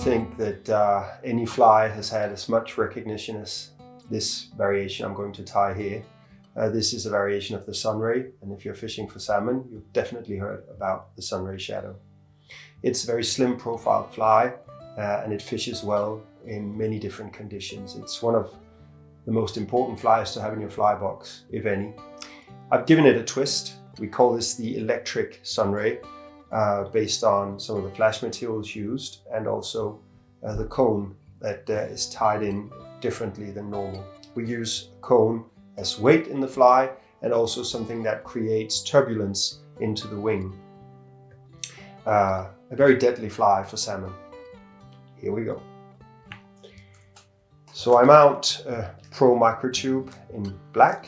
think that any fly has had as much recognition as this variation I'm going to tie here. This is a variation of the Sunray, and if you're fishing for salmon, you've definitely heard about the Sunray Shadow. It's a very slim profile fly, and it fishes well in many different conditions. It's one of the most important flies to have in your fly box, if any. I've given it a twist. We call this the Electric Sunray, based on some of the flash materials used, and also the cone that is tied in differently than normal. We use a cone as weight in the fly, and also something that creates turbulence into the wing. A very deadly fly for salmon. Here we go. So I mount a Pro Microtube in black.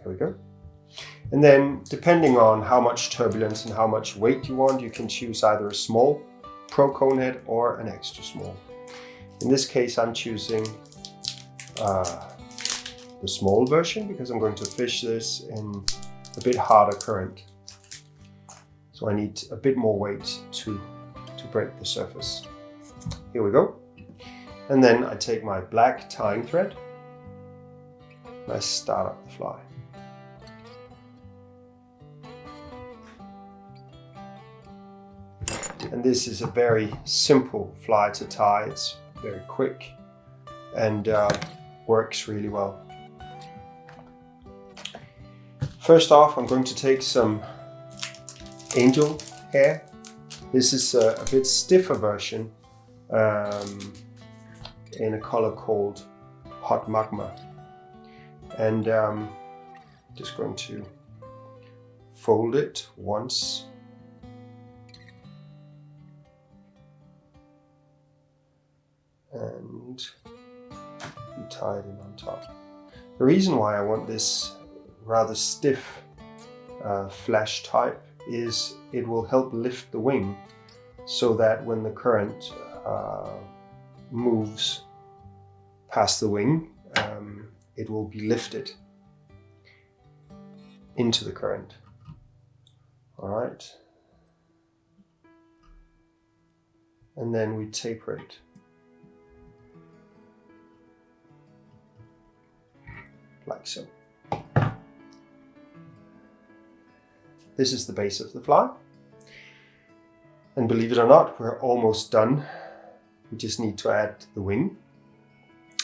There we go. And then, depending on how much turbulence and how much weight you want, you can choose either a small Pro Conehead or an extra small. In this case, I'm choosing the small version because I'm going to fish this in a bit harder current. So I need a bit more weight to break the surface. Here we go. And then I take my black tying thread and I start up the fly. And this is a very simple fly to tie. It's very quick and works really well. First off, I'm going to take some Angelhair. This is a bit stiffer version in a color called Hot Magma. And just going to fold it once. And you tie it in on top. The reason why I want this rather stiff flash type is it will help lift the wing so that when the current moves past the wing, it will be lifted into the current. All right. And then we taper it. Like so. This is the base of the fly. And believe it or not, we're almost done. We just need to add the wing.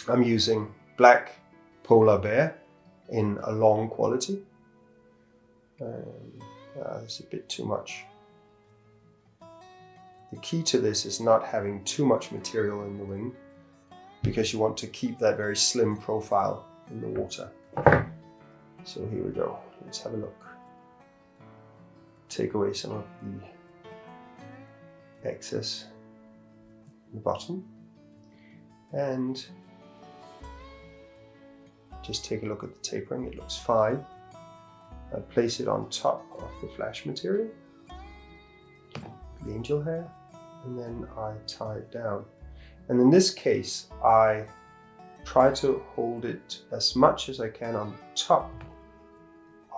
I'm using black polar bear in a long quality. It's a bit too much. The key to this is not having too much material in the wing, because you want to keep that very slim profile in the water. So here we go. Let's have a look. Take away some of the excess in the bottom and just take a look at the tapering. It looks fine. I place it on top of the flash material, the Angelhair, and then I tie it down. And in this case, I try to hold it as much as I can on top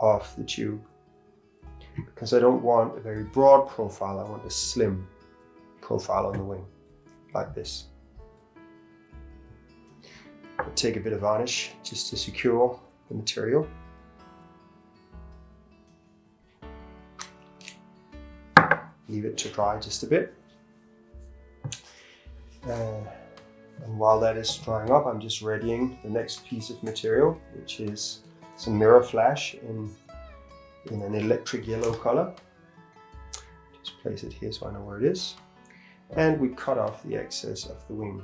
of the tube, because I don't want a very broad profile. I want a slim profile on the wing, like this. I'll take a bit of varnish just to secure the material. Leave it to dry just a bit. And while that is drying up, I'm just readying the next piece of material, which is some mirror flash in an electric yellow color. Just place it here so I know where it is. And we cut off the excess of the wing.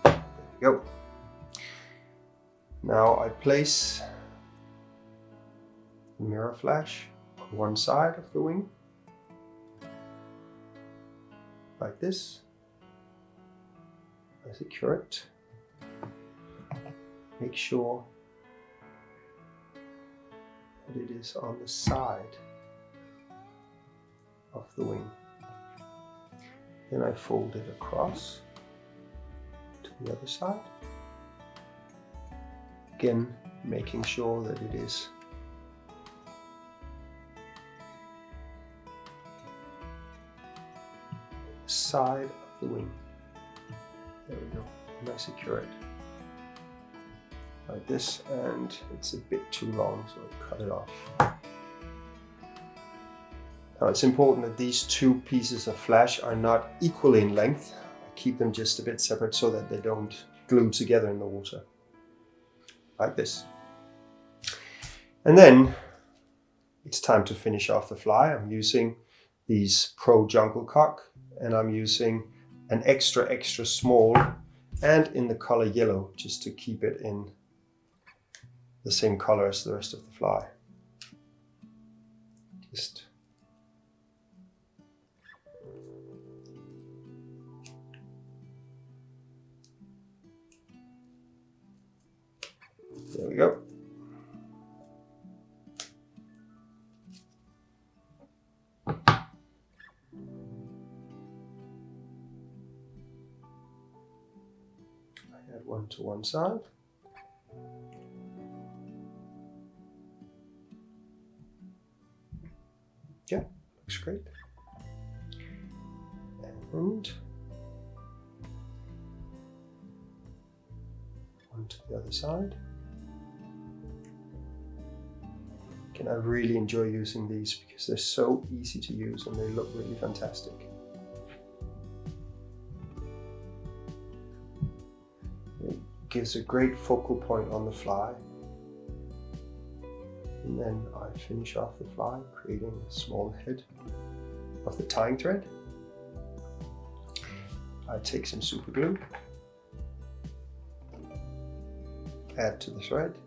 There we go. Now I place the mirror flash on one side of the wing, like this. I secure it. Make sure but it is on the side of the wing. Then I fold it across to the other side. Again, making sure that it is the side of the wing. There we go, and I secure it like this, and it's a bit too long, so I cut it off. Now it's important that these two pieces of flash are not equally in length. I keep them just a bit separate so that they don't glue together in the water. Like this. And then it's time to finish off the fly. I'm using these Pro Jungle Cock, and I'm using an extra small and in the color yellow, just to keep it in the same color as the rest of the fly. Just there we go. I add one to one side. Yeah, looks great. And one to the other side. Again, I really enjoy using these because they're so easy to use and they look really fantastic. It gives a great focal point on the fly. And then I finish off the fly, creating a small head of the tying thread. I take some super glue, add to the thread,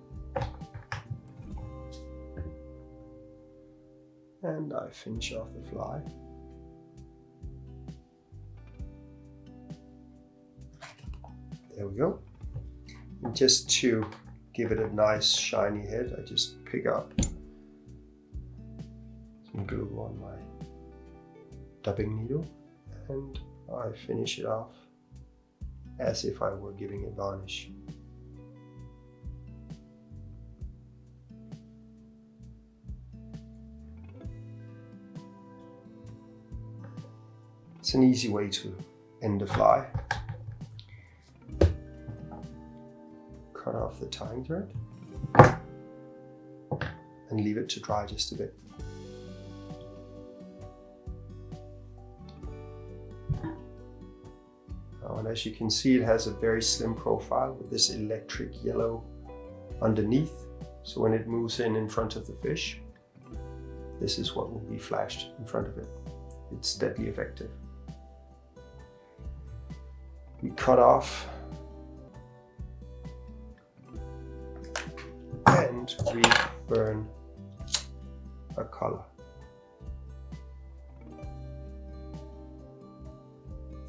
and I finish off the fly. There we go. And just to give it a nice shiny head, I just pick up some glue on my dubbing needle and I finish it off as if I were giving it varnish. It's an easy way to end a fly. Cut off the tying thread and leave it to dry just a bit. And as you can see, it has a very slim profile with this electric yellow underneath. So when it moves in front of the fish, this is what will be flashed in front of it. It's deadly effective. We cut off and we burn a color.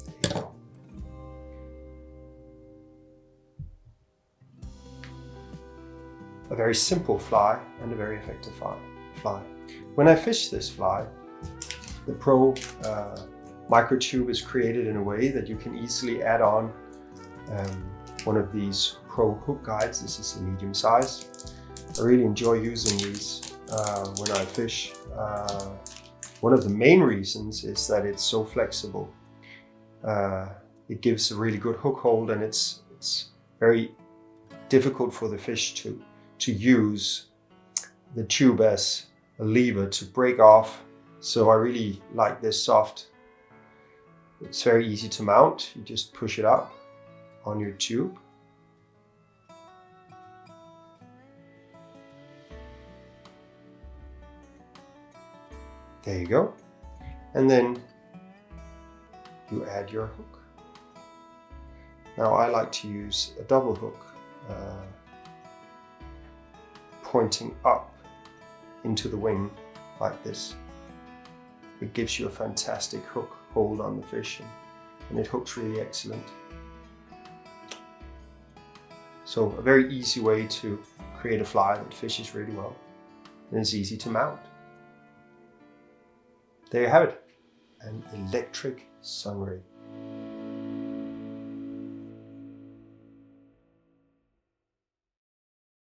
There you go. A very simple fly and a very effective fly. When I fish this fly, the Pro Microtube is created in a way that you can easily add on one of these Pro hook guides. This is a medium size. I really enjoy using these when I fish. One of the main reasons is that it's so flexible. It gives a really good hook hold, and it's very difficult for the fish to use the tube as a lever to break off. So I really like this soft. It's very easy to mount. You just push it up on your tube. There you go. And then you add your hook. Now I like to use a double hook pointing up into the wing like this. It gives you a fantastic hook hold on the fish, and it hooks really excellent. So a very easy way to create a fly that fishes really well. and it's easy to mount. There you have it, an electric sunray.